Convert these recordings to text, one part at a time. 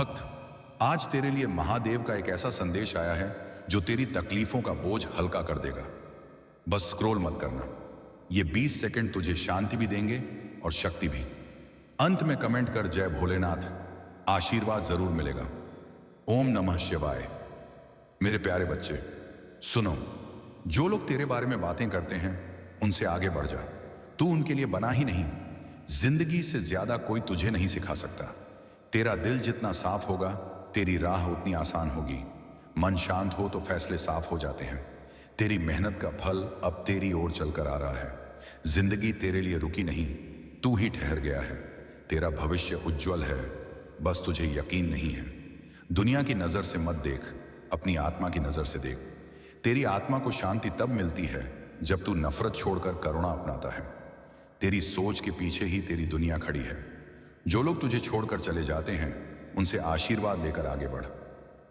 भक्त, आज तेरे लिए महादेव का एक ऐसा संदेश आया है जो तेरी तकलीफों का बोझ हल्का कर देगा। बस स्क्रॉल मत करना। ये 20 सेकंड तुझे शांति भी देंगे और शक्ति भी। अंत में कमेंट कर जय भोलेनाथ, आशीर्वाद जरूर मिलेगा। ओम नमः शिवाय। मेरे प्यारे बच्चे सुनो, जो लोग तेरे बारे में बातें करते हैं उनसे आगे बढ़ जा। तू उनके लिए बना ही नहीं, जिंदगी से ज्यादा कोई तुझे नहीं सिखा सकता। तेरा दिल जितना साफ होगा तेरी राह उतनी आसान होगी। मन शांत हो तो फैसले साफ हो जाते हैं। तेरी मेहनत का फल अब तेरी ओर चलकर आ रहा है। जिंदगी तेरे लिए रुकी नहीं, तू ही ठहर गया है। तेरा भविष्य उज्जवल है, बस तुझे यकीन नहीं है। दुनिया की नजर से मत देख, अपनी आत्मा की नजर से देख। तेरी आत्मा को शांति तब मिलती है जब तू नफरत छोड़कर करुणा अपनाता है। तेरी सोच के पीछे ही तेरी दुनिया खड़ी है। जो लोग तुझे छोड़कर चले जाते हैं उनसे आशीर्वाद लेकर आगे बढ़।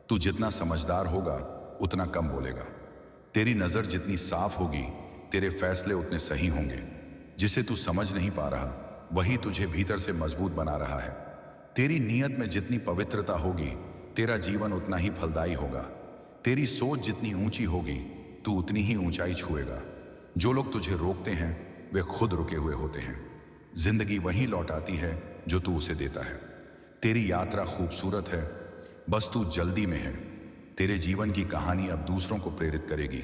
तू जितना समझदार होगा उतना कम बोलेगा। तेरी नजर जितनी साफ होगी तेरे फैसले उतने सही होंगे। जिसे तू समझ नहीं पा रहा वही तुझे भीतर से मजबूत बना रहा है। तेरी नीयत में जितनी पवित्रता होगी तेरा जीवन उतना ही फलदायी होगा। तेरी सोच जितनी ऊंची होगी तू उतनी ही ऊंचाई छुएगा। जो लोग तुझे रोकते हैं वे खुद रुके हुए होते हैं। जिंदगी वही लौट आती है जो तू उसे देता है। तेरी यात्रा खूबसूरत है, बस तू जल्दी में है। तेरे जीवन की कहानी अब दूसरों को प्रेरित करेगी।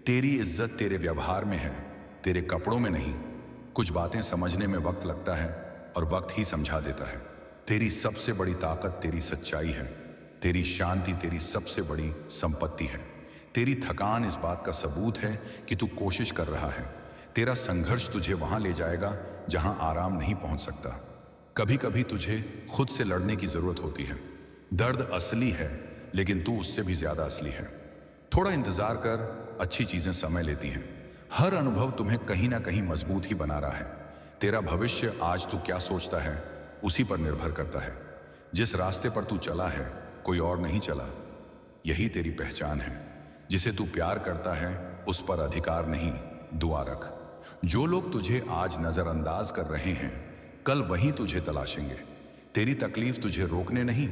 तेरी इज्जत तेरे व्यवहार में है, तेरे कपड़ों में नहीं। कुछ बातें समझने में वक्त लगता है और वक्त ही समझा देता है। तेरी सबसे बड़ी ताकत तेरी सच्चाई है। तेरी शांति तेरी सबसे बड़ी संपत्ति है। तेरी थकान इस बात का सबूत है कि तू कोशिश कर रहा है। तेरा संघर्ष तुझे वहां ले जाएगा जहां आराम नहीं पहुंच सकता। कभी कभी तुझे खुद से लड़ने की जरूरत होती है। दर्द असली है लेकिन तू उससे भी ज्यादा असली है। थोड़ा इंतजार कर, अच्छी चीजें समय लेती हैं। हर अनुभव तुम्हें कहीं ना कहीं मजबूत ही बना रहा है। तेरा भविष्य आज तू क्या सोचता है उसी पर निर्भर करता है। जिस रास्ते पर तू चला है कोई और नहीं चला, यही तेरी पहचान है। जिसे तू प्यार करता है उस पर अधिकार नहीं, दुआ रख। जो लोग तुझे आज नजरअंदाज कर रहे हैं कल वही तुझे तलाशेंगे। तेरी तकलीफ तुझे रोकने नहीं,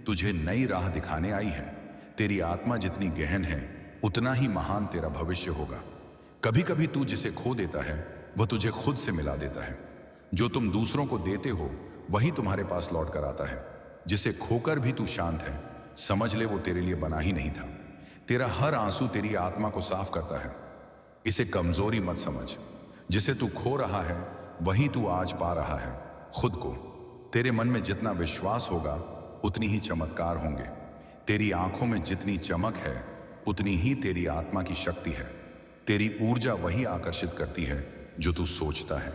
तुझे नई राह दिखाने आई है। तेरी आत्मा जितनी गहन है उतना ही महान तेरा भविष्य होगा। कभी कभी तू जिसे खो देता है वह तुझे खुद से मिला देता है। जो तुम दूसरों को देते हो वही तुम्हारे पास लौट कर आता है। जिसे खोकर भी तू शांत है, समझ ले वो तेरे लिए बना ही नहीं था। तेरा हर आंसू तेरी आत्मा को साफ करता है। इसे कमजोरी मत समझ। जिसे तू खो रहा है वही तू आज पा रहा है, खुद को। तेरे मन में जितना विश्वास होगा उतनी ही चमत्कार होंगे। तेरी आंखों में जितनी चमक है उतनी ही तेरी आत्मा की शक्ति है। तेरी ऊर्जा वही आकर्षित करती है जो तू सोचता है।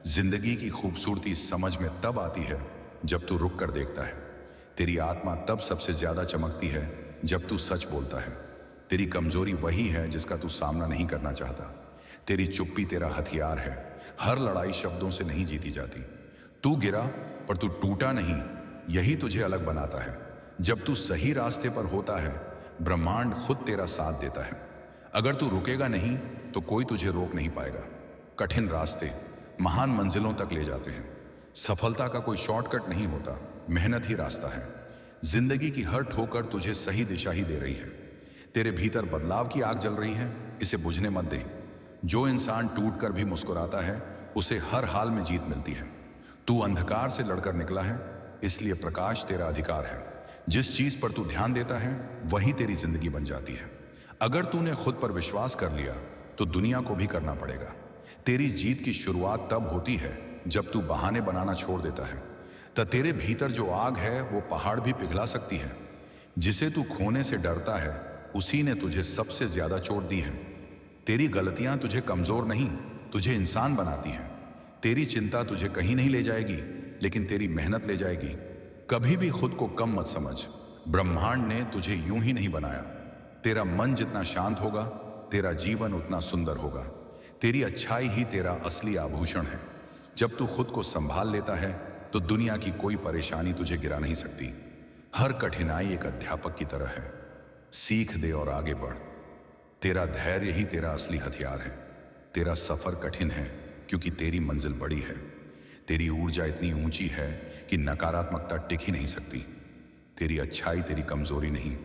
जिंदगी की खूबसूरती समझ में तब आती है जब तू रुक कर देखता है। तेरी आत्मा तब सबसे ज्यादा चमकती है जब तू सच बोलता है। तेरी कमजोरी वही है जिसका तू सामना नहीं करना चाहता। तेरी चुप्पी तेरा हथियार है। हर लड़ाई शब्दों से नहीं जीती जाती। तू गिरा पर तू टूटा नहीं, यही तुझे अलग बनाता है। जब तू सही रास्ते पर होता है ब्रह्मांड खुद तेरा साथ देता है। अगर तू रुकेगा नहीं तो कोई तुझे रोक नहीं पाएगा। कठिन रास्ते महान मंजिलों तक ले जाते हैं। सफलता का कोई शॉर्टकट नहीं होता, मेहनत ही रास्ता है। जिंदगी की हर ठोकर तुझे सही दिशा ही दे रही है। तेरे भीतर बदलाव की आग जल रही है, इसे बुझने मत दे। जो इंसान टूट कर भी मुस्कुराता है उसे हर हाल में जीत मिलती है। तू अंधकार से लड़कर निकला है, इसलिए प्रकाश तेरा अधिकार है। जिस चीज पर तू ध्यान देता है वही तेरी जिंदगी बन जाती है। अगर तूने खुद पर विश्वास कर लिया तो दुनिया को भी करना पड़ेगा। तेरी जीत की शुरुआत तब होती है जब तू बहाने बनाना छोड़ देता है। तो तेरे भीतर जो आग है वो पहाड़ भी पिघला सकती है। जिसे तू खोने से डरता है उसी ने तुझे सबसे ज्यादा चोट दी है। तेरी गलतियां तुझे कमजोर नहीं, तुझे इंसान बनाती हैं। तेरी चिंता तुझे कहीं नहीं ले जाएगी लेकिन तेरी मेहनत ले जाएगी। कभी भी खुद को कम मत समझ। ब्रह्मांड ने तुझे यूं ही नहीं बनाया। तेरा मन जितना शांत होगा तेरा जीवन उतना सुंदर होगा। तेरी अच्छाई ही तेरा असली आभूषण है। जब तू खुद को संभाल लेता है तो दुनिया की कोई परेशानी तुझे गिरा नहीं सकती। हर कठिनाई एक अध्यापक की तरह है। सीख दे और आगे बढ़। तेरा धैर्य ही तेरा असली हथियार है। तेरा सफर कठिन है क्योंकि तेरी मंजिल बड़ी है। तेरी ऊर्जा इतनी ऊंची है कि नकारात्मकता टिक ही नहीं सकती। तेरी अच्छाई तेरी कमजोरी नहीं,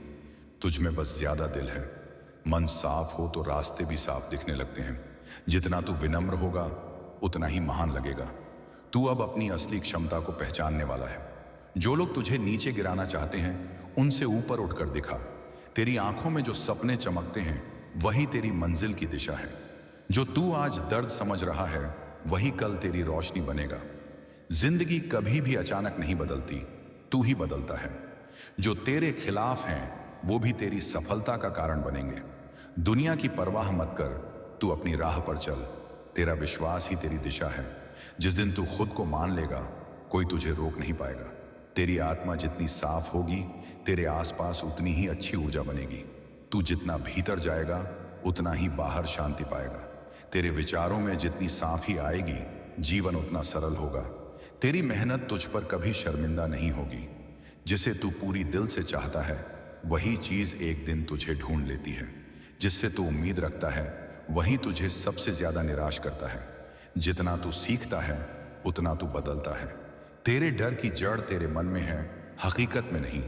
तुझ में बस ज्यादा दिल है। मन साफ हो तो रास्ते भी साफ दिखने लगते हैं। जितना तू विनम्र होगा उतना ही महान लगेगा। तू अब अपनी असली क्षमता को पहचानने वाला है। जो लोग तुझे नीचे गिराना चाहते हैं उनसे ऊपर उठकर दिखा। तेरी आंखों में जो सपने चमकते हैं वही तेरी मंजिल की दिशा है। जो तू आज दर्द समझ रहा है वही कल तेरी रोशनी बनेगा। जिंदगी कभी भी अचानक नहीं बदलती, तू ही बदलता है। जो तेरे खिलाफ हैं वो भी तेरी सफलता का कारण बनेंगे। दुनिया की परवाह मत कर, तू अपनी राह पर चल। तेरा विश्वास ही तेरी दिशा है। जिस दिन तू खुद को मान लेगा कोई तुझे रोक नहीं पाएगा। तेरी आत्मा जितनी साफ होगी तेरे आसपास उतनी ही अच्छी ऊर्जा बनेगी। तू जितना भीतर जाएगा उतना ही बाहर शांति पाएगा। तेरे विचारों में जितनी साफी आएगी जीवन उतना सरल होगा। तेरी मेहनत तुझ पर कभी शर्मिंदा नहीं होगी। जिसे तू पूरी दिल से चाहता है वही चीज एक दिन तुझे ढूंढ लेती है। जिससे तू उम्मीद रखता है वही तुझे सबसे ज्यादा निराश करता है। जितना तू सीखता है उतना तू बदलता है। तेरे डर की जड़ तेरे मन में है, हकीकत में नहीं।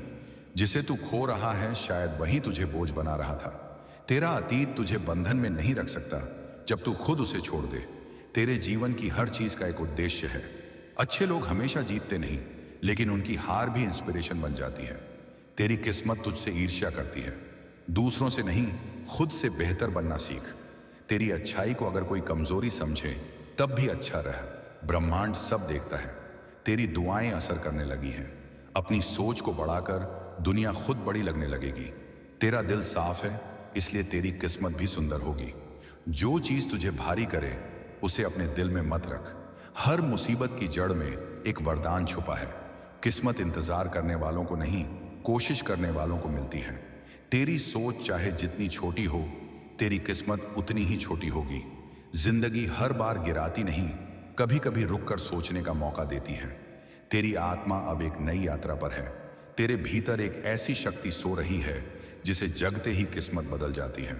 जिसे तू खो रहा है शायद वही तुझे बोझ बना रहा था। तेरा अतीत तुझे बंधन में नहीं रख सकता जब तू खुद उसे छोड़ दे। तेरे जीवन की हर चीज का एक उद्देश्य है। अच्छे लोग हमेशा जीतते नहीं, लेकिन उनकी हार भी इंस्पिरेशन बन जाती है। तेरी किस्मत तुझसे ईर्ष्या करती है। दूसरों से नहीं, खुद से बेहतर बनना सीख। तेरी अच्छाई को अगर कोई कमजोरी समझे तब भी अच्छा रह। ब्रह्मांड सब देखता है। तेरी दुआएं असर करने लगी हैं। अपनी सोच को बढ़ाकर दुनिया खुद बड़ी लगने लगेगी। तेरा दिल साफ है इसलिए तेरी किस्मत भी सुंदर होगी। जो चीज तुझे भारी करे उसे अपने दिल में मत रख। हर मुसीबत की जड़ में एक वरदान छुपा है। किस्मत इंतजार करने वालों को नहीं, कोशिश करने वालों को मिलती है। तेरी सोच चाहे जितनी छोटी हो तेरी किस्मत उतनी ही छोटी होगी। जिंदगी हर बार गिराती नहीं, कभी कभी रुककर सोचने का मौका देती है। तेरी आत्मा अब एक नई यात्रा पर है। तेरे भीतर एक ऐसी शक्ति सो रही है जिसे जगते ही किस्मत बदल जाती है।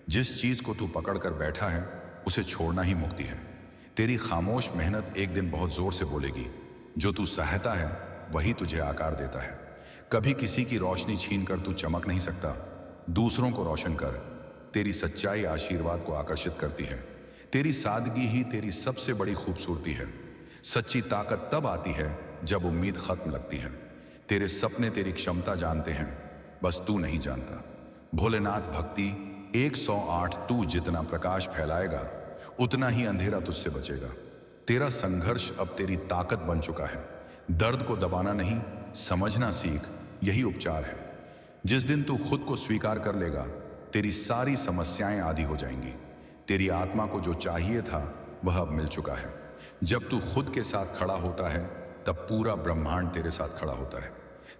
जिस चीज को तू पकड़ कर बैठा है उसे छोड़ना ही मुक्ति है। तेरी खामोश मेहनत एक दिन बहुत जोर से बोलेगी। जो तू सहता है वही तुझे आकार देता है। कभी किसी की रोशनी छीनकर तू चमक नहीं सकता। दूसरों को रोशन कर। तेरी सच्चाई आशीर्वाद को आकर्षित करती है। तेरी सादगी ही तेरी सबसे बड़ी खूबसूरती है। सच्ची ताकत तब आती है जब उम्मीद खत्म लगती है। तेरे सपने तेरी क्षमता जानते हैं, बस तू नहीं जानता। भोलेनाथ भक्ति 108। तू जितना प्रकाश फैलाएगा उतना ही अंधेरा तुझसे बचेगा। तेरा संघर्ष अब तेरी ताकत बन चुका है। दर्द को दबाना नहीं, समझना सीख, यही उपचार है। जिस दिन तू खुद को स्वीकार कर लेगा तेरी सारी समस्याएं आधी हो जाएंगी। तेरी आत्मा को जो चाहिए था वह अब मिल चुका है। जब तू खुद के साथ खड़ा होता है तब पूरा ब्रह्मांड तेरे साथ खड़ा होता है।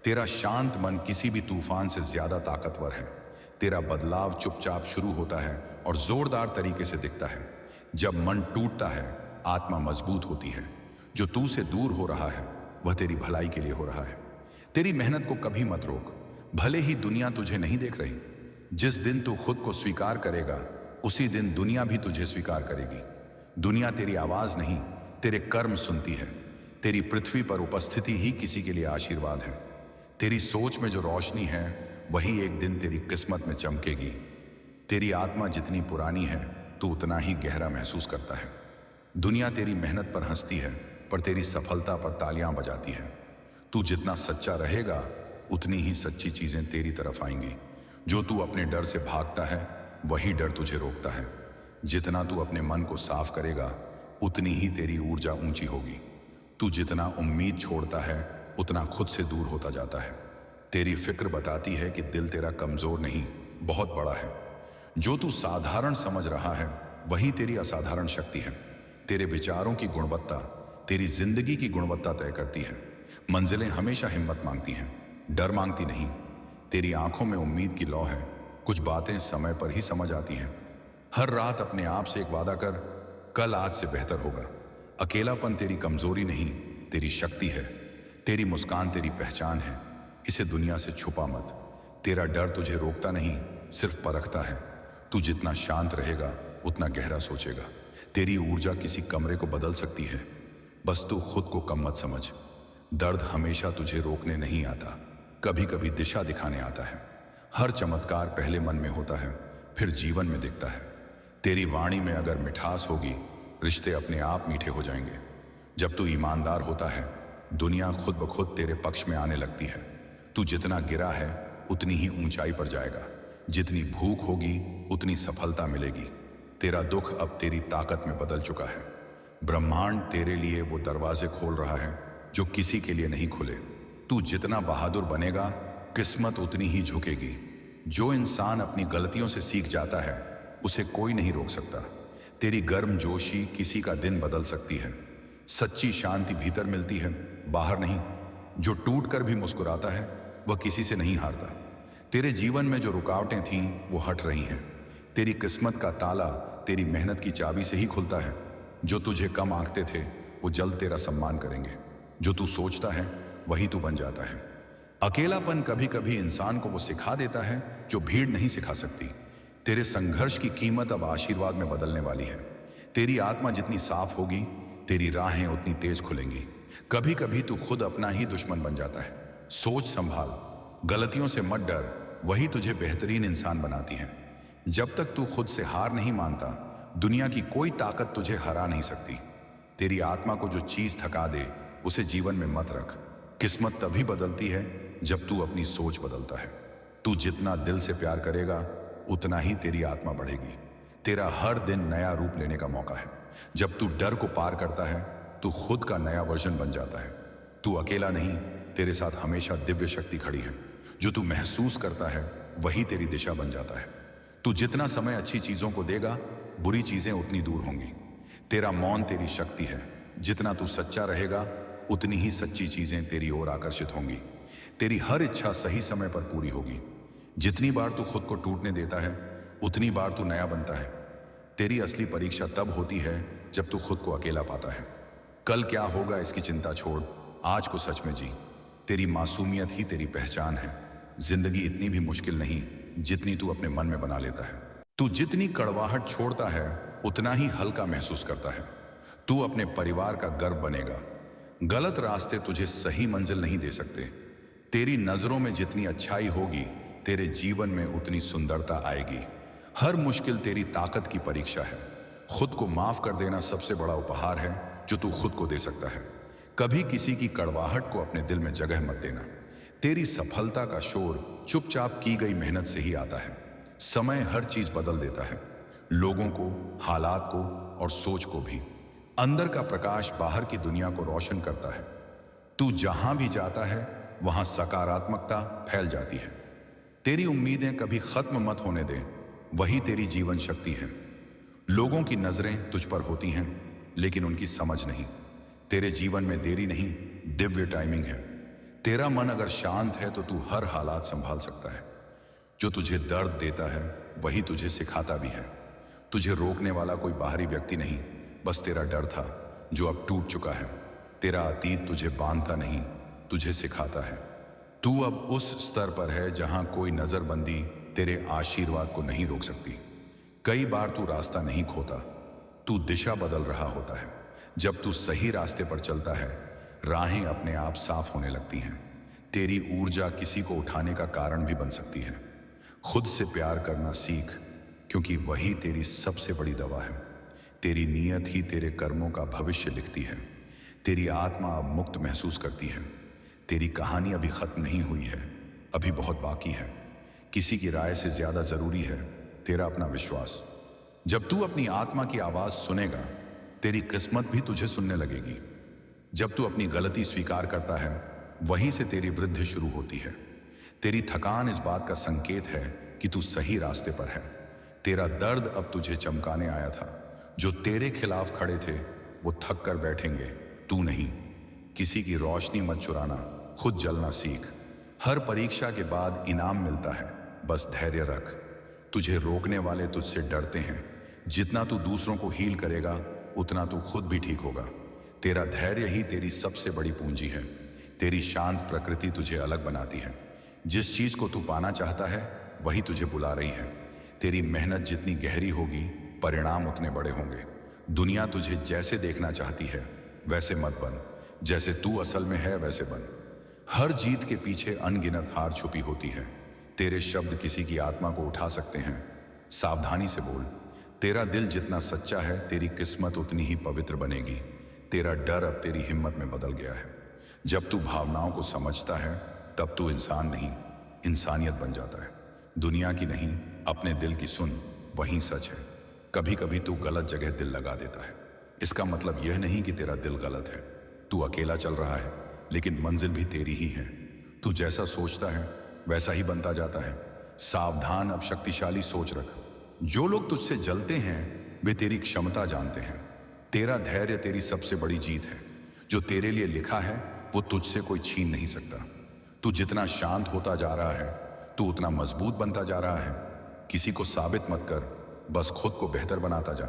तेरा शांत मन किसी भी तूफान से ज्यादा ताकतवर है। तेरा बदलाव चुपचाप शुरू होता है और जोरदार तरीके से दिखता है। जब मन टूटता है आत्मा मजबूत होती है। जो तू से दूर हो रहा है वह तेरी भलाई के लिए हो रहा है। तेरी मेहनत को कभी मत रोक, भले ही दुनिया तुझे नहीं देख रही। जिस दिन तू खुद को स्वीकार करेगा उसी दिन दुनिया भी तुझे स्वीकार करेगी। दुनिया तेरी आवाज नहीं, तेरे कर्म सुनती है। तेरी पृथ्वी पर उपस्थिति ही किसी के लिए आशीर्वाद है। तेरी सोच में जो रोशनी है वही एक दिन तेरी किस्मत में चमकेगी। तेरी आत्मा जितनी पुरानी है तू उतना ही गहरा महसूस करता है। दुनिया तेरी मेहनत पर हंसती है पर तेरी सफलता पर तालियां बजाती है। तू जितना सच्चा रहेगा उतनी ही सच्ची चीजें तेरी तरफ आएंगी। जो तू अपने डर से भागता है वही डर तुझे रोकता है। जितना तू अपने मन को साफ करेगा उतनी ही तेरी ऊर्जा ऊंची होगी। तू जितना उम्मीद छोड़ता है उतना खुद से दूर होता जाता है। तेरी फिक्र बताती है कि दिल तेरा कमजोर नहीं, बहुत बड़ा है। जो तू साधारण समझ रहा है वही तेरी असाधारण शक्ति है। तेरे विचारों की गुणवत्ता तेरी जिंदगी की गुणवत्ता तय करती है। मंजिलें हमेशा हिम्मत मांगती हैं, डर मांगती नहीं। तेरी आंखों में उम्मीद की लौ है। कुछ बातें समय पर ही समझ आती हैं। हर रात अपने आप से एक वादा कर, कल आज से बेहतर होगा। अकेलापन तेरी कमजोरी नहीं, तेरी शक्ति है। तेरी मुस्कान तेरी पहचान है, इसे दुनिया से छुपा मत। तेरा डर तुझे रोकता नहीं, सिर्फ परखता है। तू जितना शांत रहेगा उतना गहरा सोचेगा। तेरी ऊर्जा किसी कमरे को बदल सकती है, बस तू खुद को कम मत समझ। दर्द हमेशा तुझे रोकने नहीं आता, कभी कभी दिशा दिखाने आता है। हर चमत्कार पहले मन में होता है, फिर जीवन में दिखता है। तेरी वाणी में अगर मिठास होगी, रिश्ते अपने आप मीठे हो जाएंगे। जब तू ईमानदार होता है, दुनिया खुद ब खुद तेरे पक्ष में आने लगती है। तू जितना गिरा है उतनी ही ऊंचाई पर जाएगा। जितनी भूख होगी उतनी सफलता मिलेगी। तेरा दुख अब तेरी ताकत में बदल चुका है। ब्रह्मांड तेरे लिए वो दरवाजे खोल रहा है जो किसी के लिए नहीं खुले। तू जितना बहादुर बनेगा, किस्मत उतनी ही झुकेगी। जो इंसान अपनी गलतियों से सीख जाता है, उसे कोई नहीं रोक सकता। तेरी गर्मजोशी किसी का दिन बदल सकती है। सच्ची शांति भीतर मिलती है, बाहर नहीं। जो टूट कर भी मुस्कुराता है, वह किसी से नहीं हारता। तेरे जीवन में जो रुकावटें थीं, वो हट रही हैं। तेरी किस्मत का ताला तेरी मेहनत की चाबी से ही खुलता है। जो तुझे कम आंकते थे, वो जल्द तेरा सम्मान करेंगे। जो तू सोचता है, वही तू बन जाता है। अकेलापन कभी कभी इंसान को वो सिखा देता है जो भीड़ नहीं सिखा सकती। तेरे संघर्ष की कीमत अब आशीर्वाद में बदलने वाली है। तेरी आत्मा जितनी साफ होगी, तेरी राहें उतनी तेज खुलेंगी। कभी कभी तू खुद अपना ही दुश्मन बन जाता है। सोच संभाल, गलतियों से मत डर, वही तुझे बेहतरीन इंसान बनाती हैं। जब तक तू खुद से हार नहीं मानता, दुनिया की कोई ताकत तुझे हरा नहीं सकती। तेरी आत्मा को जो चीज थका दे, उसे जीवन में मत रख। किस्मत तभी बदलती है जब तू अपनी सोच बदलता है। तू जितना दिल से प्यार करेगा, उतना ही तेरी आत्मा बढ़ेगी। तेरा हर दिन नया रूप लेने का मौका है। जब तू डर को पार करता है, तू खुद का नया वर्जन बन जाता है। तू अकेला नहीं, तेरे साथ हमेशा दिव्य शक्ति खड़ी है। जो तू महसूस करता है, वही तेरी दिशा बन जाता है। तू जितना समय अच्छी चीजों को देगा, बुरी चीजें उतनी दूर होंगी। तेरा मौन तेरी शक्ति है। जितना तू सच्चा रहेगा, उतनी ही सच्ची चीजें तेरी ओर आकर्षित होंगी। तेरी हर इच्छा सही समय पर पूरी होगी। जितनी बार तू खुद को टूटने देता है, उतनी बार तू नया बनता है। तेरी असली परीक्षा तब होती है जब तू खुद को अकेला पाता है। कल क्या होगा इसकी चिंता छोड़, आज को सच में जी। तेरी मासूमियत ही तेरी पहचान है। जिंदगी इतनी भी मुश्किल नहीं जितनी तू अपने मन में बना लेता है। तू जितनी कड़वाहट छोड़ता है, उतना ही हल्का महसूस करता है। तू अपने परिवार का गर्व बनेगा। गलत रास्ते तुझे सही मंजिल नहीं दे सकते। तेरी नजरों में जितनी अच्छाई होगी, तेरे जीवन में उतनी सुंदरता आएगी। हर मुश्किल तेरी ताकत की परीक्षा है। खुद को माफ कर देना सबसे बड़ा उपहार है जो तू खुद को दे सकता है। कभी किसी की कड़वाहट को अपने दिल में जगह मत देना। तेरी सफलता का शोर चुपचाप की गई मेहनत से ही आता है। समय हर चीज बदल देता है, लोगों को, हालात को और सोच को भी। अंदर का प्रकाश बाहर की दुनिया को रोशन करता है। तू जहां भी जाता है, वहां सकारात्मकता फैल जाती है। तेरी उम्मीदें कभी खत्म मत होने दें, वही तेरी जीवन शक्ति है। लोगों की नजरें तुझ पर होती हैं, लेकिन उनकी समझ नहीं। तेरे जीवन में देरी नहीं, दिव्य टाइमिंग है। तेरा मन अगर शांत है तो तू हर हालात संभाल सकता है। जो तुझे दर्द देता है, वही तुझे सिखाता भी है। तुझे रोकने वाला कोई बाहरी व्यक्ति नहीं, बस तेरा डर था जो अब टूट चुका है। तेरा अतीत तुझे बांधता नहीं, तुझे सिखाता है। तू अब उस स्तर पर है जहां कोई नजरबंदी तेरे आशीर्वाद को नहीं रोक सकती। कई बार तू रास्ता नहीं खोता, तू दिशा बदल रहा होता है। जब तू सही रास्ते पर चलता है, राहें अपने आप साफ होने लगती हैं। तेरी ऊर्जा किसी को उठाने का कारण भी बन सकती है। खुद से प्यार करना सीख, क्योंकि वही तेरी सबसे बड़ी दवा है। तेरी नीयत ही तेरे कर्मों का भविष्य लिखती है। तेरी आत्मा अब मुक्त महसूस करती है। तेरी कहानी अभी खत्म नहीं हुई है, अभी बहुत बाकी है। किसी की राय से ज्यादा जरूरी है तेरा अपना विश्वास। जब तू अपनी आत्मा की आवाज सुनेगा, तेरी किस्मत भी तुझे सुनने लगेगी। जब तू अपनी गलती स्वीकार करता है, वहीं से तेरी वृद्धि शुरू होती है। तेरी थकान इस बात का संकेत है कि तू सही रास्ते पर है। तेरा दर्द अब तुझे चमकाने आया था। जो तेरे खिलाफ खड़े थे, वो थक कर बैठेंगे, तू नहीं। किसी की रोशनी मत चुराना, खुद जलना सीख। हर परीक्षा के बाद इनाम मिलता है, बस धैर्य रख। तुझे रोकने वाले तुझसे डरते हैं। जितना तू दूसरों को हील करेगा, उतना तू खुद भी ठीक होगा। तेरा धैर्य ही तेरी सबसे बड़ी पूंजी है। तेरी शांत प्रकृति तुझे अलग बनाती है। जिस चीज को तू पाना चाहता है, वही तुझे बुला रही है। तेरी मेहनत जितनी गहरी होगी, परिणाम उतने बड़े होंगे। दुनिया तुझे जैसे देखना चाहती है, वैसे मत बन। जैसे तू असल में है, वैसे बन। हर जीत के पीछे अनगिनत हार छुपी होती है। तेरे शब्द किसी की आत्मा को उठा सकते हैं। सावधानी से बोल। तेरा दिल जितना सच्चा है, तेरी किस्मत उतनी ही पवित्र बनेगी। तेरा डर अब तेरी हिम्मत में बदल गया है। जब तू भावनाओं को समझता है, तब तू इंसान नहीं, इंसानियत बन जाता है। दुनिया की नहीं, अपने दिल की सुन, वही सच है। कभी कभी तू गलत जगह दिल लगा देता है। इसका मतलब यह नहीं कि तेरा दिल गलत है। तू अकेला चल रहा है, लेकिन मंजिल भी तेरी ही है। तू जैसा सोचता है वैसा ही बनता जाता है। सावधान, अब शक्तिशाली सोच रख। जो लोग तुझसे जलते हैं वे तेरी क्षमता जानते हैं। तेरा धैर्य तेरी सबसे बड़ी जीत है। जो तेरे लिए लिखा है वो तुझसे कोई छीन नहीं सकता। तू जितना शांत होता जा रहा है, तू उतना मजबूत बनता जा रहा है। किसी को साबित मत कर, बस खुद को बेहतर बनाता जा।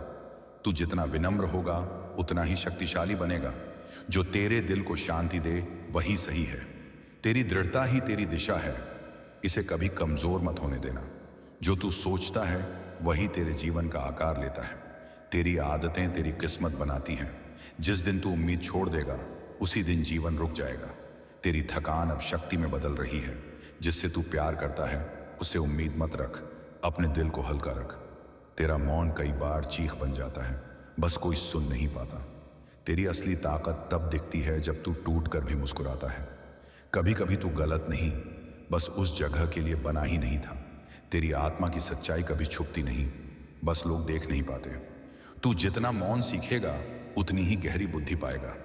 तू जितना विनम्र होगा उतना ही शक्तिशाली बनेगा। जो तेरे दिल को शांति दे वही सही है। तेरी दृढ़ता ही तेरी दिशा है। इसे कभी कमजोर मत होने देना। जो तू सोचता है वही तेरे जीवन का आकार लेता है। तेरी आदतें तेरी किस्मत बनाती हैं। जिस दिन तू उम्मीद छोड़ देगा उसी दिन जीवन रुक जाएगा। तेरी थकान अब शक्ति में बदल रही है। जिससे तू प्यार करता है उससे उम्मीद मत रख। अपने दिल को हल्का रख। तेरा मौन कई बार चीख बन जाता है, बस कोई सुन नहीं पाता। तेरी असली ताकत तब दिखती है जब तू टूट कर भी मुस्कुराता है। कभी कभी तू गलत नहीं, बस उस जगह के लिए बना ही नहीं था। तेरी आत्मा की सच्चाई कभी छुपती नहीं, बस लोग देख नहीं पाते। तू जितना मौन सीखेगा उतनी ही गहरी बुद्धि पाएगा।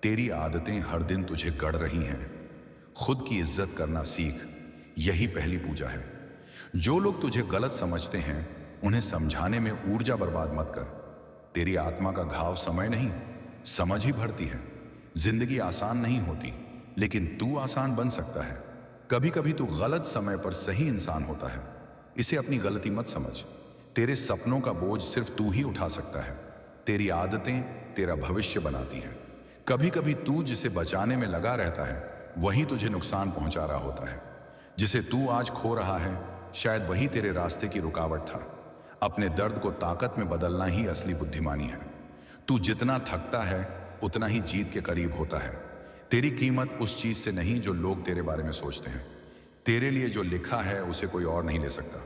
तेरी आदतें हर दिन तुझे गढ़ रही हैं। खुद की इज्जत करना सीख, यही पहली पूजा है। जो लोग तुझे गलत समझते हैं उन्हें समझाने में ऊर्जा बर्बाद मत कर। तेरी आत्मा का घाव समय नहीं, समझ ही भरती है। जिंदगी आसान नहीं होती, लेकिन तू आसान बन सकता है। कभी कभी तू गलत समय पर सही इंसान होता है। इसे अपनी गलती मत समझ। तेरे सपनों का बोझ सिर्फ तू ही उठा सकता है। तेरी आदतें तेरा भविष्य बनाती हैं। कभी कभी तू जिसे बचाने में लगा रहता है वही तुझे नुकसान पहुंचा रहा होता है। जिसे तू आज खो रहा है शायद वही तेरे रास्ते की रुकावट था। अपने दर्द को ताकत में बदलना ही असली बुद्धिमानी है। तू जितना थकता है उतना ही जीत के करीब होता है। तेरी कीमत उस चीज से नहीं जो लोग तेरे बारे में सोचते हैं। तेरे लिए जो लिखा है उसे कोई और नहीं ले सकता।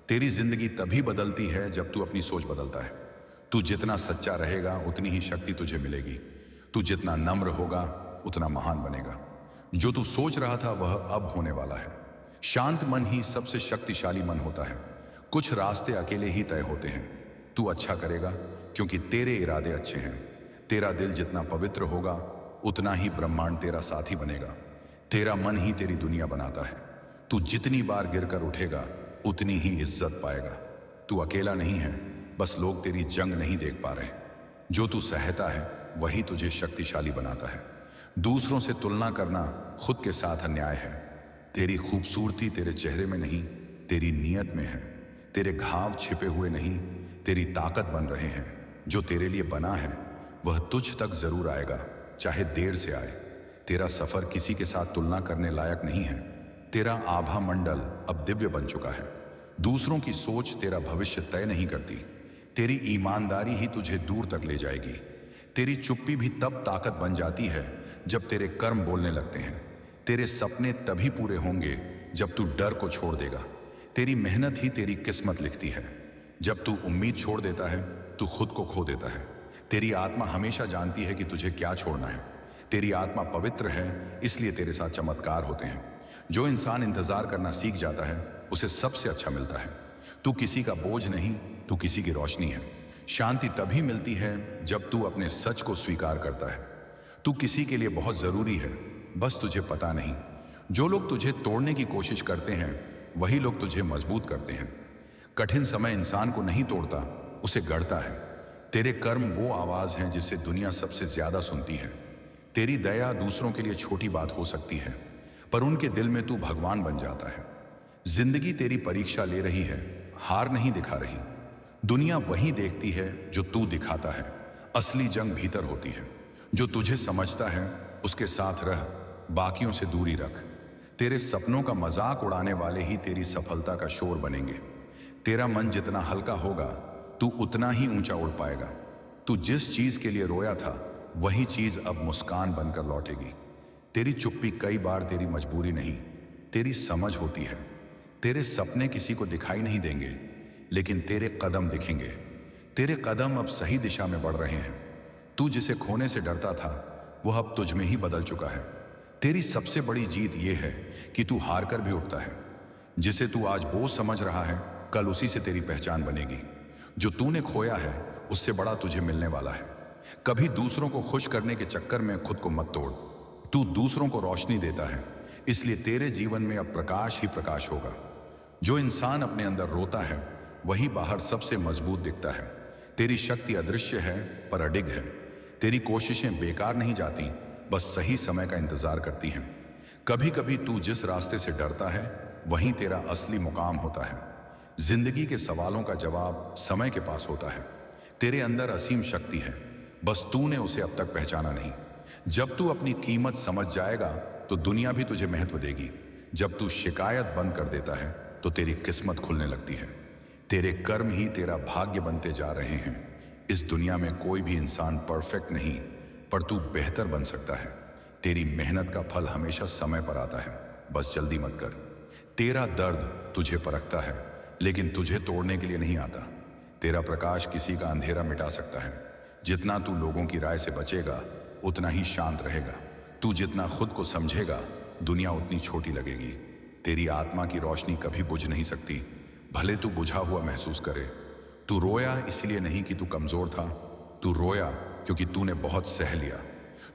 तेरी जिंदगी तभी बदलती है जब तू अपनी सोच बदलता है। तू जितना सच्चा रहेगा उतनी ही शक्ति तुझे मिलेगी। तू जितना नम्र होगा उतना महान बनेगा। जो तू सोच रहा था वह अब होने वाला है। शांत मन ही सबसे शक्तिशाली मन होता है। कुछ रास्ते अकेले ही तय होते हैं। तू अच्छा करेगा क्योंकि तेरे इरादे अच्छे हैं। तेरा दिल जितना पवित्र होगा उतना ही ब्रह्मांड तेरा साथी बनेगा। तेरा मन ही तेरी दुनिया बनाता है। तू जितनी बार गिरकर उठेगा उतनी ही इज्जत पाएगा। तू अकेला नहीं है, बस लोग तेरी जंग नहीं देख पा रहे। जो तू सहता है वही तुझे शक्तिशाली बनाता है। दूसरों से तुलना करना खुद के साथ अन्याय है। तेरी खूबसूरती तेरे चेहरे में नहीं, तेरी नीयत में है। तेरे घाव छिपे हुए नहीं, तेरी ताकत बन रहे हैं। जो तेरे लिए बना है वह तुझ तक जरूर आएगा, चाहे देर से आए। तेरा सफर किसी के साथ तुलना करने लायक नहीं है। तेरा आभा मंडल अब दिव्य बन चुका है। दूसरों की सोच तेरा भविष्य तय नहीं करती। तेरी ईमानदारी ही तुझे दूर तक ले जाएगी। तेरी चुप्पी भी तब ताकत बन जाती है जब तेरे कर्म बोलने लगते हैं। तेरे सपने तभी पूरे होंगे जब तू डर को छोड़ देगा। तेरी मेहनत ही तेरी किस्मत लिखती है। जब तू उम्मीद छोड़ देता है तू खुद को खो देता है। तेरी आत्मा हमेशा जानती है कि तुझे क्या छोड़ना है। तेरी आत्मा पवित्र है, इसलिए तेरे साथ चमत्कार होते हैं। जो इंसान इंतजार करना सीख जाता है उसे सबसे अच्छा मिलता है। तू किसी का बोझ नहीं, तू किसी की रोशनी है। शांति तभी मिलती है जब तू अपने सच को स्वीकार करता है। तू किसी के लिए बहुत जरूरी है, बस तुझे पता नहीं। जो लोग तुझे तोड़ने की कोशिश करते हैं वही लोग तुझे मजबूत करते हैं। कठिन समय इंसान को नहीं तोड़ता, उसे गढ़ता है। तेरे कर्म वो आवाज हैं जिसे दुनिया सबसे ज्यादा सुनती है। तेरी दया दूसरों के लिए छोटी बात हो सकती है, पर उनके दिल में तू भगवान बन जाता है। जिंदगी तेरी परीक्षा ले रही है, हार नहीं दिखा रही। दुनिया वही देखती है जो तू दिखाता है। असली जंग भीतर होती है। जो तुझे समझता है उसके साथ रह, बाकियों से दूरी रख। तेरे सपनों का मजाक उड़ाने वाले ही तेरी सफलता का शोर बनेंगे। तेरा मन जितना हल्का होगा तू उतना ही ऊंचा उड़ पाएगा। तू जिस चीज के लिए रोया था वही चीज अब मुस्कान बनकर लौटेगी। तेरी चुप्पी कई बार तेरी मजबूरी नहीं, तेरी समझ होती है। तेरे सपने किसी को दिखाई नहीं देंगे, लेकिन तेरे कदम दिखेंगे। तेरे कदम अब सही दिशा में बढ़ रहे हैं। तू जिसे खोने से डरता था, वह अब तुझ में ही बदल चुका है। तेरी सबसे बड़ी जीत यह है कि तू हार कर भी उठता है। जिसे तू आज बोझ समझ रहा है, कल उसी से तेरी पहचान बनेगी। जो तूने खोया है, उससे बड़ा तुझे मिलने वाला है। कभी दूसरों को खुश करने के चक्कर में खुद को मत तोड़। तू दूसरों को रोशनी देता है, इसलिए तेरे जीवन में अब प्रकाश ही प्रकाश होगा। जो इंसान अपने अंदर रोता है, वही बाहर सबसे मजबूत दिखता है। तेरी शक्ति अदृश्य है पर अडिग है। तेरी कोशिशें बेकार नहीं जाती, बस सही समय का इंतजार करती हैं। कभी कभी तू जिस रास्ते से डरता है, वहीं तेरा असली मुकाम होता है। जिंदगी के सवालों का जवाब समय के पास होता है। तेरे अंदर असीम शक्ति है, बस तूने उसे अब तक पहचाना नहीं। जब तू अपनी कीमत समझ जाएगा, तो दुनिया भी तुझे महत्व देगी। जब तू शिकायत बंद कर देता है, तो तेरी किस्मत खुलने लगती है। तेरे कर्म ही तेरा भाग्य बनते जा रहे हैं। इस दुनिया में कोई भी इंसान परफेक्ट नहीं, पर तू बेहतर बन सकता है। तेरी मेहनत का फल हमेशा समय पर आता है, बस जल्दी मत कर। तेरा दर्द तुझे परखता है, लेकिन तुझे तोड़ने के लिए नहीं आता। तेरा प्रकाश किसी का अंधेरा मिटा सकता है। जितना तू लोगों की राय से बचेगा, उतना ही शांत रहेगा। तू जितना खुद को समझेगा, दुनिया उतनी छोटी लगेगी। तेरी आत्मा की रोशनी कभी बुझ नहीं सकती, भले तू बुझा हुआ महसूस करे। तू रोया इसलिए नहीं कि तू कमजोर था, तू रोया क्योंकि तूने बहुत सह लिया।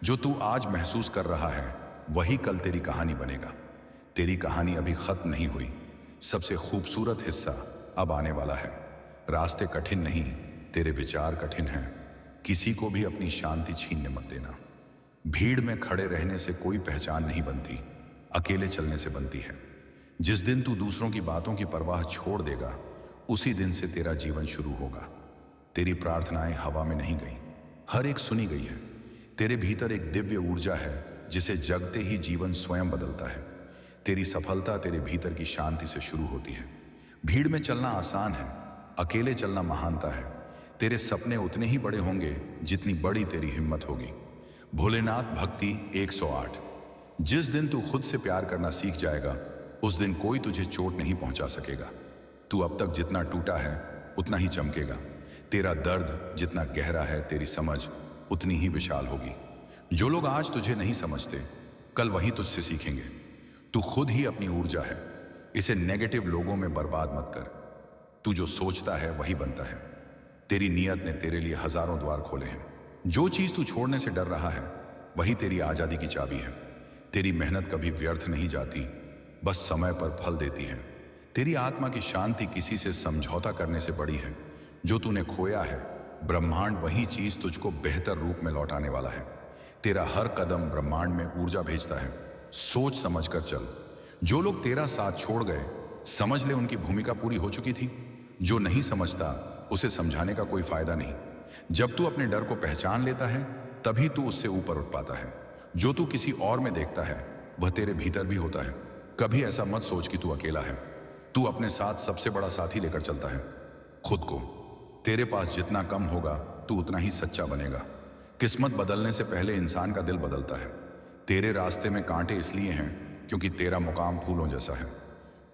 जो तू आज महसूस कर रहा है, वही कल तेरी कहानी बनेगा। तेरी कहानी अभी खत्म नहीं हुई। सबसे खूबसूरत हिस्सा अब आने वाला है। रास्ते कठिन नहीं, तेरे विचार कठिन हैं। किसी को भी अपनी शांति छीनने मत देना। भीड़ में खड़े रहने से कोई पहचान नहीं बनती, अकेले चलने से बनती है। जिस दिन तू दूसरों की बातों की परवाह छोड़ देगा, उसी दिन से तेरा जीवन शुरू होगा। तेरी प्रार्थनाएं हवा में नहीं गई, हर एक सुनी गई है। तेरे भीतर एक दिव्य ऊर्जा है, जिसे जगते ही जीवन स्वयं बदलता है। तेरी सफलता तेरे भीतर की शांति से शुरू होती है। भीड़ में चलना आसान है, अकेले चलना महानता है। तेरे सपने उतने ही बड़े होंगे जितनी बड़ी तेरी हिम्मत होगी। भोलेनाथ भक्ति 108। जिस दिन तू खुद से प्यार करना सीख जाएगा, उस दिन कोई तुझे चोट नहीं पहुंचा सकेगा। तू अब तक जितना टूटा है, उतना ही चमकेगा। तेरा दर्द जितना गहरा है, तेरी समझ उतनी ही विशाल होगी। जो लोग आज तुझे नहीं समझते, कल वही तुझसे सीखेंगे। तू खुद ही अपनी ऊर्जा है, इसे नेगेटिव लोगों में बर्बाद मत कर। तू जो सोचता है वही बनता है। तेरी नीयत ने तेरे लिए हजारों द्वार खोले हैं। जो चीज तू छोड़ने से डर रहा है, वही तेरी आजादी की चाबी है। तेरी मेहनत कभी व्यर्थ नहीं जाती, बस समय पर फल देती है। तेरी आत्मा की शांति किसी से समझौता करने से बड़ी है। जो तूने खोया है, ब्रह्मांड वही चीज तुझको बेहतर रूप में लौटाने वाला है। तेरा हर कदम ब्रह्मांड में ऊर्जा भेजता है। सोच समझ कर चल। जो लोग तेरा साथ छोड़ गए, समझ ले उनकी भूमिका पूरी हो चुकी थी। जो नहीं समझता, उसे समझाने का कोई फायदा नहीं। जब तू अपने डर को पहचान लेता है, तभी तू उससे ऊपर उठ पाता है। जो तू किसी और में देखता है, वह तेरे भीतर भी होता है। कभी ऐसा मत सोच कि तू अकेला है। तू अपने साथ सबसे बड़ा साथी लेकर चलता है, खुद को। तेरे पास जितना कम होगा, तू उतना ही सच्चा बनेगा। किस्मत बदलने से पहले इंसान का दिल बदलता है। तेरे रास्ते में कांटे इसलिए हैं क्योंकि तेरा मुकाम फूलों जैसा है।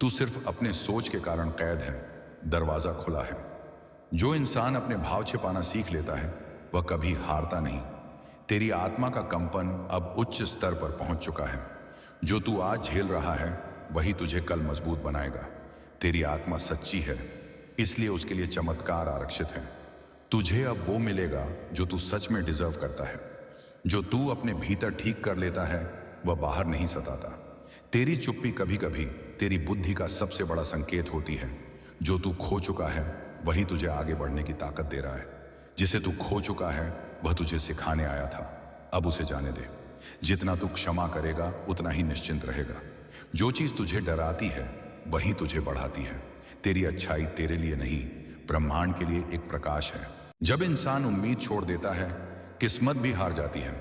तू सिर्फ अपने सोच के कारण कैद है, दरवाजा खुला है। जो इंसान अपने भाव छिपाना सीख लेता है, वह कभी हारता नहीं। तेरी आत्मा का कंपन अब उच्च स्तर पर पहुंच चुका है। जो तू आज झेल रहा है, वही तुझे कल मजबूत बनाएगा। तेरी आत्मा सच्ची है, इसलिए उसके लिए चमत्कार आरक्षित है। तुझे अब वो मिलेगा जो तू सच में डिजर्व करता है। जो तू अपने भीतर ठीक कर लेता है, वह बाहर नहीं सताता। तेरी चुप्पी कभी कभी तेरी बुद्धि का सबसे बड़ा संकेत होती है। जो तू खो चुका है, वही तुझे आगे बढ़ने की ताकत दे रहा है। जिसे तू खो चुका है, वह तुझे सिखाने आया था। अब उसे जाने दे। जितना तू क्षमा करेगा, उतना ही निश्चिंत रहेगा। जो चीज तुझे डराती है, वही तुझे बढ़ाती है। तेरी अच्छाई तेरे लिए नहीं, ब्रह्मांड के लिए एक प्रकाश है। जब इंसान उम्मीद छोड़ देता है, किस्मत भी हार जाती है।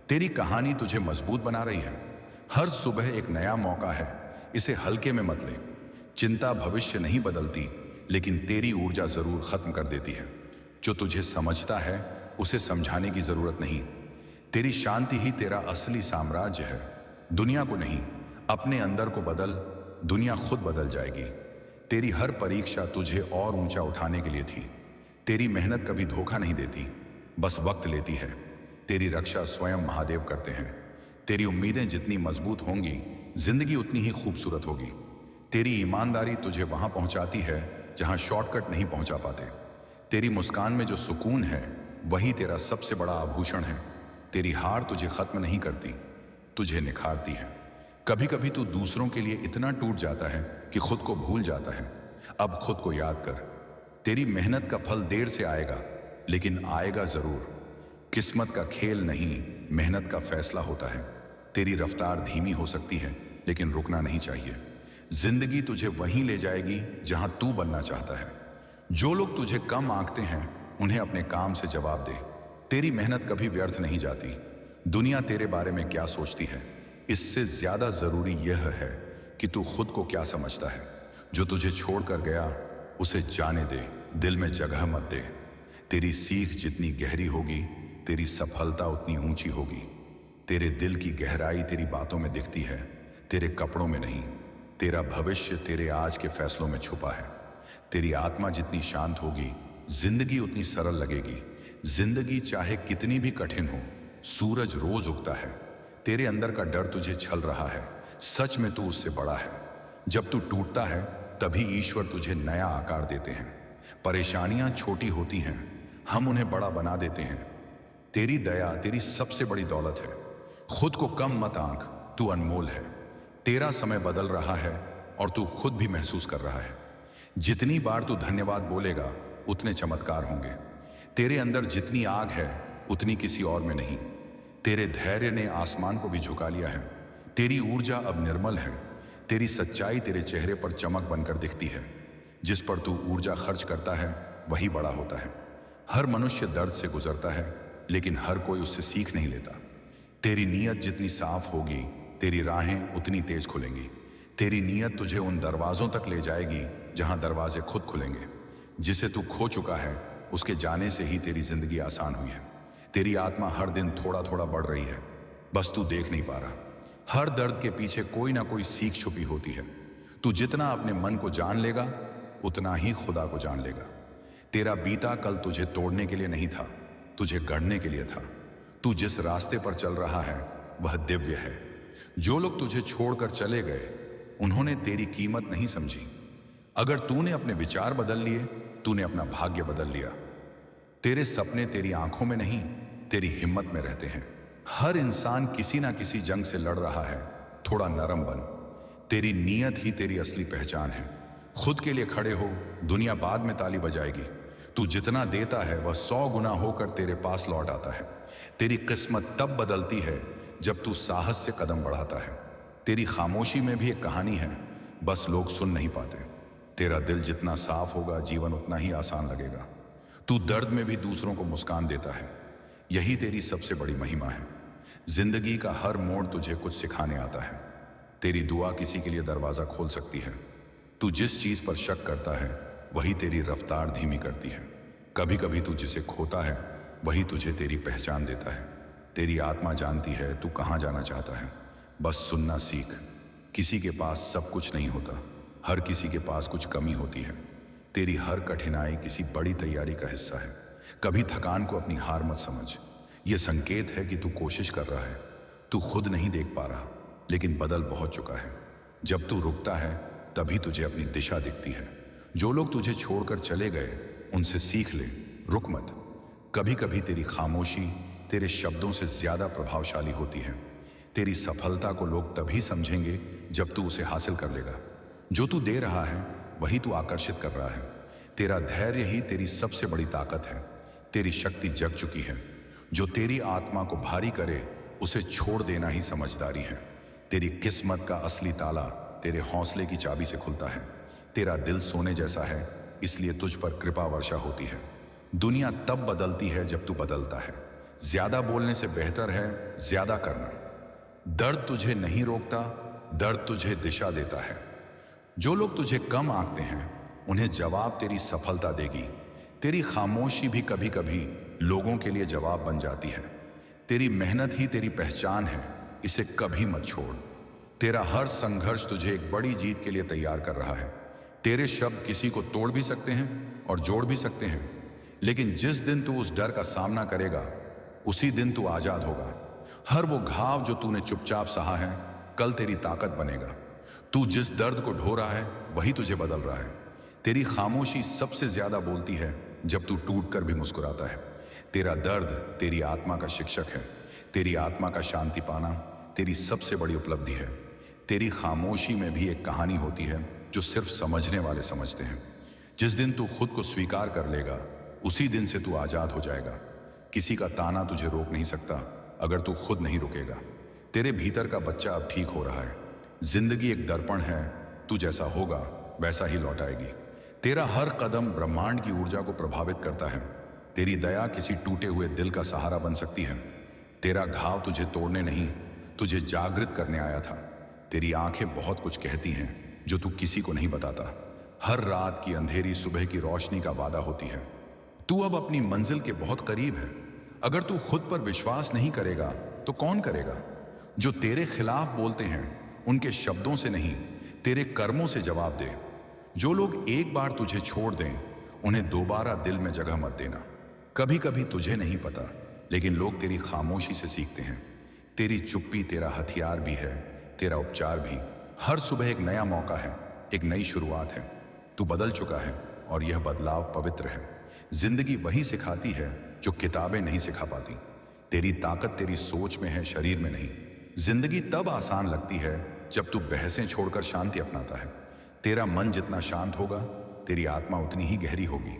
तेरी कहानी तुझे मजबूत बना रही है। हर सुबह एक नया मौका है, इसे हल्के में मत ले। चिंता भविष्य नहीं बदलती, लेकिन तेरी ऊर्जा जरूर खत्म कर देती है। जो तुझे समझता है, उसे समझाने की जरूरत नहीं। तेरी शांति ही तेरा असली साम्राज्य है। दुनिया को नहीं, अपने अंदर को बदल, दुनिया खुद बदल जाएगी। तेरी हर परीक्षा तुझे और ऊंचा उठाने के लिए थी। तेरी मेहनत कभी धोखा नहीं देती, बस वक्त लेती है। तेरी रक्षा स्वयं महादेव करते हैं। तेरी उम्मीदें जितनी मजबूत होंगी, जिंदगी उतनी ही खूबसूरत होगी। तेरी ईमानदारी तुझे वहां पहुंचाती है जहां शॉर्टकट नहीं पहुंचा पाते। तेरी मुस्कान में जो सुकून है, वही तेरा सबसे बड़ा आभूषण है। तेरी हार तुझे खत्म नहीं करती, तुझे निखारती है। कभी कभी तू दूसरों के लिए इतना टूट जाता है कि खुद को भूल जाता है। अब खुद को याद कर, तेरी मेहनत का फल देर से आएगा, लेकिन आएगा जरूर। किस्मत का खेल नहीं, मेहनत का फैसला होता है। तेरी रफ्तार धीमी हो सकती है, लेकिन रुकना नहीं चाहिए। जिंदगी तुझे वहीं ले जाएगी जहां तू बनना चाहता है। जो लोग तुझे कम आंकते हैं, उन्हें अपने काम से जवाब दे। तेरी मेहनत कभी व्यर्थ नहीं जाती। दुनिया तेरे बारे में क्या सोचती है, इससे ज्यादा जरूरी यह है कि तू खुद को क्या समझता है। जो तुझे छोड़कर गया, उसे जाने दे, दिल में जगह मत दे। तेरी सीख जितनी गहरी होगी, तेरी सफलता उतनी ऊंची होगी। तेरे दिल की गहराई तेरी बातों में दिखती है, तेरे कपड़ों में नहीं। तेरा भविष्य तेरे आज के फैसलों में छुपा है। तेरी आत्मा जितनी शांत होगी, जिंदगी उतनी सरल लगेगी। जिंदगी चाहे कितनी भी कठिन हो, सूरज रोज उगता है। तेरे अंदर का डर तुझे छल रहा है, सच में तू उससे बड़ा है। जब तू टूटता है, तभी ईश्वर तुझे नया आकार देते हैं। परेशानियां छोटी होती हैं, हम उन्हें बड़ा बना देते हैं। तेरी दया तेरी सबसे बड़ी दौलत है। खुद को कम मत आंक, तू अनमोल है। तेरा समय बदल रहा है और तू खुद भी महसूस कर रहा है। जितनी बार तू धन्यवाद बोलेगा, उतने चमत्कार होंगे। तेरे अंदर जितनी आग है, उतनी किसी और में नहीं। तेरे धैर्य ने आसमान को भी झुका लिया है। तेरी ऊर्जा अब निर्मल है। तेरी सच्चाई तेरे चेहरे पर चमक बनकर दिखती है। जिस पर तू ऊर्जा खर्च करता है, वही बड़ा होता है। हर मनुष्य दर्द से गुजरता है, लेकिन हर कोई उससे सीख नहीं लेता। तेरी नीयत जितनी साफ होगी, तेरी राहें उतनी तेज खुलेंगी। तेरी नीयत तुझे उन दरवाजों तक ले जाएगी जहां दरवाजे खुद खुलेंगे। जिसे तू खो चुका है, उसके जाने से ही तेरी जिंदगी आसान हुई है। तेरी आत्मा हर दिन थोड़ा थोड़ा बढ़ रही है, बस तू देख नहीं पा रहा। हर दर्द के पीछे कोई ना कोई सीख छुपी होती है। तू जितना अपने मन को जान लेगा, उतना ही खुदा को जान लेगा। तेरा बीता कल तुझे तोड़ने के लिए नहीं था, तुझे गढ़ने के लिए था। तू जिस रास्ते पर चल रहा है, वह दिव्य है। जो लोग तुझे छोड़कर चले गए, उन्होंने तेरी कीमत नहीं समझी। अगर तूने अपने विचार बदल लिए, तूने अपना भाग्य बदल लिया। तेरे सपने तेरी आंखों में नहीं, तेरी हिम्मत में रहते हैं। हर इंसान किसी ना किसी जंग से लड़ रहा है, थोड़ा नरम बन। तेरी नीयत ही तेरी असली पहचान है। खुद के लिए खड़े हो, दुनिया बाद में ताली बजाएगी। तू जितना देता है, वह 100 गुना होकर तेरे पास लौट आता है। तेरी किस्मत तब बदलती है जब तू साहस से कदम बढ़ाता है। तेरी खामोशी में भी एक कहानी है, बस लोग सुन नहीं पाते। तेरा दिल जितना साफ होगा, जीवन उतना ही आसान लगेगा। तू दर्द में भी दूसरों को मुस्कान देता है, यही तेरी सबसे बड़ी महिमा है। जिंदगी का हर मोड़ तुझे कुछ सिखाने आता है। तेरी दुआ किसी के लिए दरवाजा खोल सकती है। तू जिस चीज पर शक करता है, वही तेरी रफ्तार धीमी करती है। कभी कभी तू जिसे खोता है, वही तुझे तेरी पहचान देता है। तेरी आत्मा जानती है तू कहाँ जाना चाहता है, बस सुनना सीख। किसी के पास सब कुछ नहीं होता, हर किसी के पास कुछ कमी होती है। तेरी हर कठिनाई किसी बड़ी तैयारी का हिस्सा है। कभी थकान को अपनी हार मत समझ, यह संकेत है कि तू कोशिश कर रहा है। तू खुद नहीं देख पा रहा, लेकिन बदल बहुत चुका है। जब तू रुकता है, तभी तुझे अपनी दिशा दिखती है। जो लोग तुझे छोड़कर चले गए, उनसे सीख ले, रुक मत। कभी कभी तेरी खामोशी तेरे शब्दों से ज्यादा प्रभावशाली होती है। तेरी सफलता को लोग तभी समझेंगे जब तू उसे हासिल कर लेगा। जो तू दे रहा है, वही तू आकर्षित कर रहा है। तेरा धैर्य ही तेरी सबसे बड़ी ताकत है। तेरी शक्ति जग चुकी है। जो तेरी आत्मा को भारी करे, उसे छोड़ देना ही समझदारी है। तेरी किस्मत का असली ताला तेरे हौसले की चाबी से खुलता है। तेरा दिल सोने जैसा है, इसलिए तुझ पर कृपा वर्षा होती है। दुनिया तब बदलती है जब तू बदलता है। ज्यादा बोलने से बेहतर है ज्यादा करना। दर्द तुझे नहीं रोकता, दर्द तुझे दिशा देता है। जो लोग तुझे कम आंकते हैं, उन्हें जवाब तेरी सफलता देगी। तेरी खामोशी भी कभी कभी लोगों के लिए जवाब बन जाती है। तेरी मेहनत ही तेरी पहचान है, इसे कभी मत छोड़। तेरा हर संघर्ष तुझे एक बड़ी जीत के लिए तैयार कर रहा है। तेरे शब्द किसी को तोड़ भी सकते हैं और जोड़ भी सकते हैं, लेकिन जिस दिन तू उस डर का सामना करेगा, उसी दिन तू आजाद होगा। हर वो घाव जो तूने चुपचाप सहा है, कल तेरी ताकत बनेगा। तू जिस दर्द को ढो रहा है, वही तुझे बदल रहा है। तेरी खामोशी सबसे ज्यादा बोलती है जब तू टूट कर भी मुस्कुराता है। तेरा दर्द तेरी आत्मा का शिक्षक है। तेरी आत्मा का शांति पाना तेरी सबसे बड़ी उपलब्धि है। तेरी खामोशी में भी एक कहानी होती है जो सिर्फ समझने वाले समझते हैं। जिस दिन तू खुद को स्वीकार कर लेगा, उसी दिन से तू आजाद हो जाएगा। किसी का ताना तुझे रोक नहीं सकता अगर तू खुद नहीं रुकेगा। तेरे भीतर का बच्चा अब ठीक हो रहा है। जिंदगी एक दर्पण है, तू जैसा होगा वैसा ही लौट आएगी। तेरा हर कदम ब्रह्मांड की ऊर्जा को प्रभावित करता है। तेरी दया किसी टूटे हुए दिल का सहारा बन सकती है। तेरा घाव तुझे तोड़ने नहीं, तुझे जागृत करने आया था। तेरी आंखें बहुत कुछ कहती हैं जो तू किसी को नहीं बताता। हर रात की अंधेरी सुबह की रोशनी का वादा होती है। तू अब अपनी मंजिल के बहुत करीब है। अगर तू खुद पर विश्वास नहीं करेगा तो कौन करेगा? जो तेरे खिलाफ बोलते हैं उनके शब्दों से नहीं, तेरे कर्मों से जवाब दे। जो लोग एक बार तुझे छोड़ दें, उन्हें दोबारा दिल में जगह मत देना। कभी कभी तुझे नहीं पता, लेकिन लोग तेरी खामोशी से सीखते हैं। तेरी चुप्पी तेरा हथियार भी है, तेरा उपचार भी। हर सुबह एक नया मौका है, एक नई शुरुआत है। तू बदल चुका है और यह बदलाव पवित्र है। जिंदगी वही सिखाती है जो किताबें नहीं सिखा पाती। तेरी ताकत तेरी सोच में है, शरीर में नहीं। जिंदगी तब आसान लगती है जब तू बहसें छोड़कर शांति अपनाता है। तेरा मन जितना शांत होगा, तेरी आत्मा उतनी ही गहरी होगी।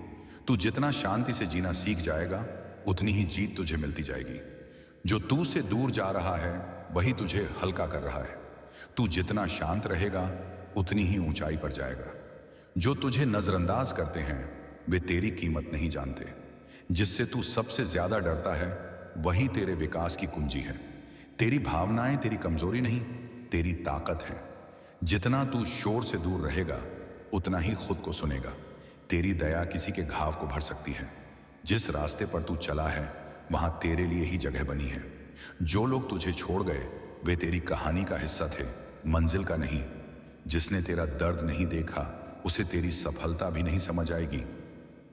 तू जितना शांति से जीना सीख जाएगा, उतनी ही जीत तुझे मिलती जाएगी। जो तू से दूर जा रहा है, वही तुझे हल्का कर रहा है। तू जितना शांत रहेगा, उतनी ही ऊंचाई पर जाएगा। जो तुझे नजरअंदाज करते हैं, वे तेरी कीमत नहीं जानते। जिससे तू सबसे ज्यादा डरता है, वही तेरे विकास की कुंजी है। तेरी भावनाएं तेरी कमजोरी नहीं, तेरी ताकत है। जितना तू शोर से दूर रहेगा, उतना ही खुद को सुनेगा। तेरी दया किसी के घाव को भर सकती है। जिस रास्ते पर तू चला है, वहां तेरे लिए ही जगह बनी है। जो लोग तुझे छोड़ गए, वे तेरी कहानी का हिस्सा थे, मंजिल का नहीं। जिसने तेरा दर्द नहीं देखा, उसे तेरी सफलता भी नहीं समझ आएगी।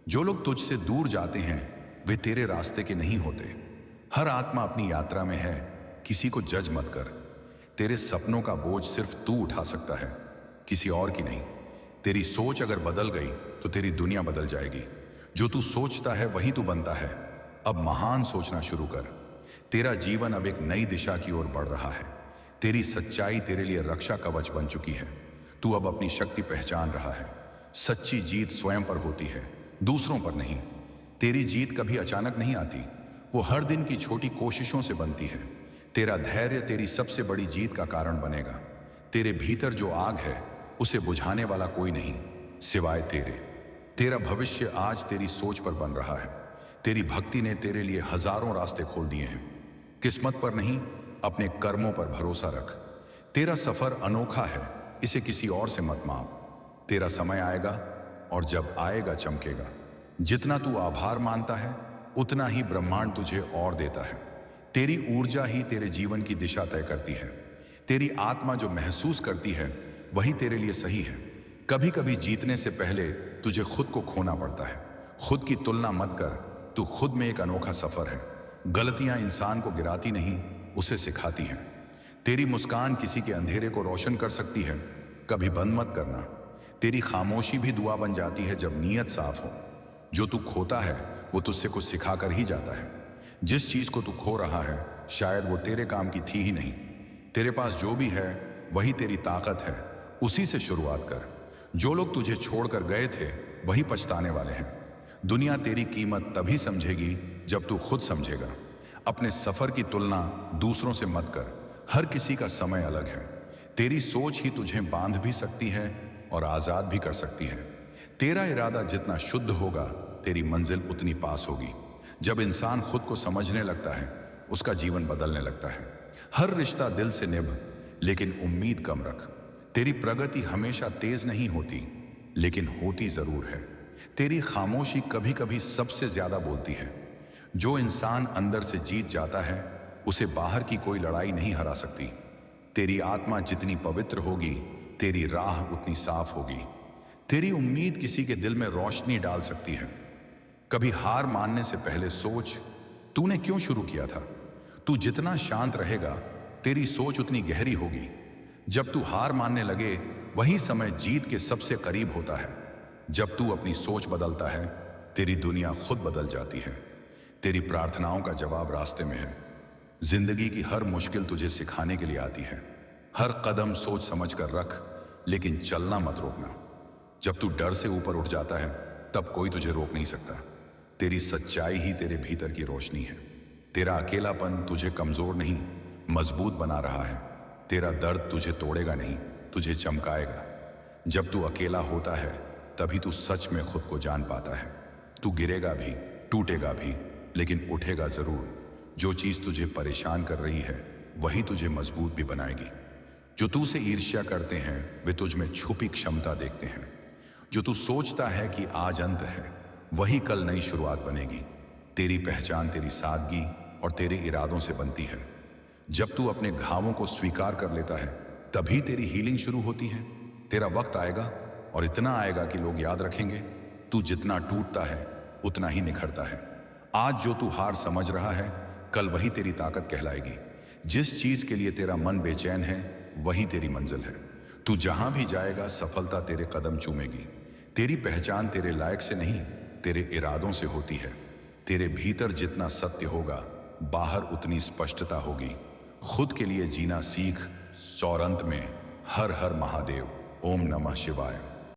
जो लोग तुझसे दूर जाते हैं, वे तेरे रास्ते के नहीं होते। हर आत्मा अपनी यात्रा में है, किसी को जज मत कर। तेरे सपनों का बोझ सिर्फ तू उठा सकता है, किसी और की नहीं। तेरी सोच अगर बदल गई तो तेरी दुनिया बदल जाएगी। जो तू सोचता है वही तू बनता है। अब महान सोचना शुरू कर। तेरा जीवन अब एक नई दिशा की ओर बढ़ रहा है। तेरी सच्चाई तेरे लिए रक्षा कवच बन चुकी है। तू अब अपनी शक्ति पहचान रहा है। सच्ची जीत स्वयं पर होती है, दूसरों पर नहीं। तेरी जीत कभी अचानक नहीं आती, वो हर दिन की छोटी कोशिशों से बनती है। तेरा धैर्य तेरी सबसे बड़ी जीत का कारण बनेगा। तेरे भीतर जो आग है, उसे बुझाने वाला कोई नहीं सिवाय तेरे। तेरा भविष्य आज तेरी सोच पर बन रहा है। तेरी भक्ति ने तेरे लिए हजारों रास्ते खोल दिए हैं। किस्मत पर नहीं, अपने कर्मों पर भरोसा रख। तेरा सफर अनोखा है, इसे किसी और से मत माप। तेरा समय आएगा और जब आएगा चमकेगा। जितना तू आभार मानता है, उतना ही ब्रह्मांड तुझे और देता है। तेरी ऊर्जा ही तेरे जीवन की दिशा तय करती है। तेरी आत्मा जो महसूस करती है, वही तेरे लिए सही है। कभी कभी जीतने से पहले तुझे खुद को खोना पड़ता है। खुद की तुलना मत कर, तू खुद में एक अनोखा सफर है। गलतियां इंसान को गिराती नहीं, उसे सिखाती हैं। तेरी मुस्कान किसी के अंधेरे को रोशन कर सकती है, कभी बंद मत करना। तेरी खामोशी भी दुआ बन जाती है जब नीयत साफ हो। जो तू खोता है, वो तुझसे कुछ सिखाकर ही जाता है। जिस चीज को तू खो रहा है, शायद वो तेरे काम की थी ही नहीं। तेरे पास जो भी है, वही तेरी ताकत है, उसी से शुरुआत कर। जो लोग तुझे छोड़कर गए थे, वही पछताने वाले हैं। दुनिया तेरी कीमत तभी समझेगी जब तू खुद समझेगा। अपने सफर की तुलना दूसरों से मत कर। हर किसी का समय अलग है। तेरी सोच ही तुझे बांध भी सकती है और आजाद भी कर सकती है। तेरा इरादा जितना शुद्ध होगा, तेरी मंजिल उतनी पास होगी। जब इंसान खुद को समझने लगता है, उसका जीवन बदलने लगता है। हर रिश्ता दिल से निभ, लेकिन उम्मीद कम रख। तेरी प्रगति हमेशा तेज नहीं होती, लेकिन होती जरूर है। तेरी खामोशी कभी कभी सबसे ज्यादा बोलती है। जो इंसान अंदर से जीत जाता है, उसे बाहर की कोई लड़ाई नहीं हरा सकती। तेरी आत्मा जितनी पवित्र होगी, तेरी राह उतनी साफ होगी। तेरी उम्मीद किसी के दिल में रोशनी डाल सकती है। कभी हार मानने से पहले सोच, तूने क्यों शुरू किया था। तू जितना शांत रहेगा, तेरी सोच उतनी गहरी होगी। जब तू हार मानने लगे, वही समय जीत के सबसे करीब होता है। जब तू अपनी सोच बदलता है, तेरी दुनिया खुद बदल जाती है। तेरी प्रार्थनाओं का जवाब रास्ते में है। जिंदगी की हर मुश्किल तुझे सिखाने के लिए आती है। हर कदम सोच समझ कर रख, लेकिन चलना मत रोकना। जब तू डर से ऊपर उठ जाता है, तब कोई तुझे रोक नहीं सकता। तेरी सच्चाई ही तेरे भीतर की रोशनी है। तेरा अकेलापन तुझे कमजोर नहीं, मजबूत बना रहा है। तेरा दर्द तुझे तोड़ेगा नहीं, तुझे चमकाएगा। जब तू अकेला होता है, तभी तू सच में खुद को जान पाता है। तू गिरेगा भी, टूटेगा भी, लेकिन उठेगा जरूर। जो चीज तुझे परेशान कर रही है, वही तुझे मजबूत भी बनाएगी। जो तू से ईर्ष्या करते हैं, वे तुझ में छुपी क्षमता देखते हैं। जो तू सोचता है कि आज अंत है, वही कल नई शुरुआत बनेगी। तेरी पहचान तेरी सादगी और तेरे इरादों से बनती है। जब तू अपने घावों को स्वीकार कर लेता है, तभी तेरी हीलिंग शुरू होती है। तेरा वक्त आएगा, और इतना आएगा कि लोग याद रखेंगे। तू जितना टूटता है, उतना ही निखरता है। आज जो तू हार समझ रहा है, कल वही तेरी ताकत कहलाएगी। जिस चीज के लिए तेरा मन बेचैन है, वही तेरी मंजिल है। तू जहां भी जाएगा, सफलता तेरे कदम चूमेगी। तेरी पहचान तेरे लायक से नहीं, तेरे इरादों से होती है। तेरे भीतर जितना सत्य होगा, बाहर उतनी स्पष्टता होगी। खुद के लिए जीना सीख। और अंत में हर हर महादेव, ओम नमः शिवाय।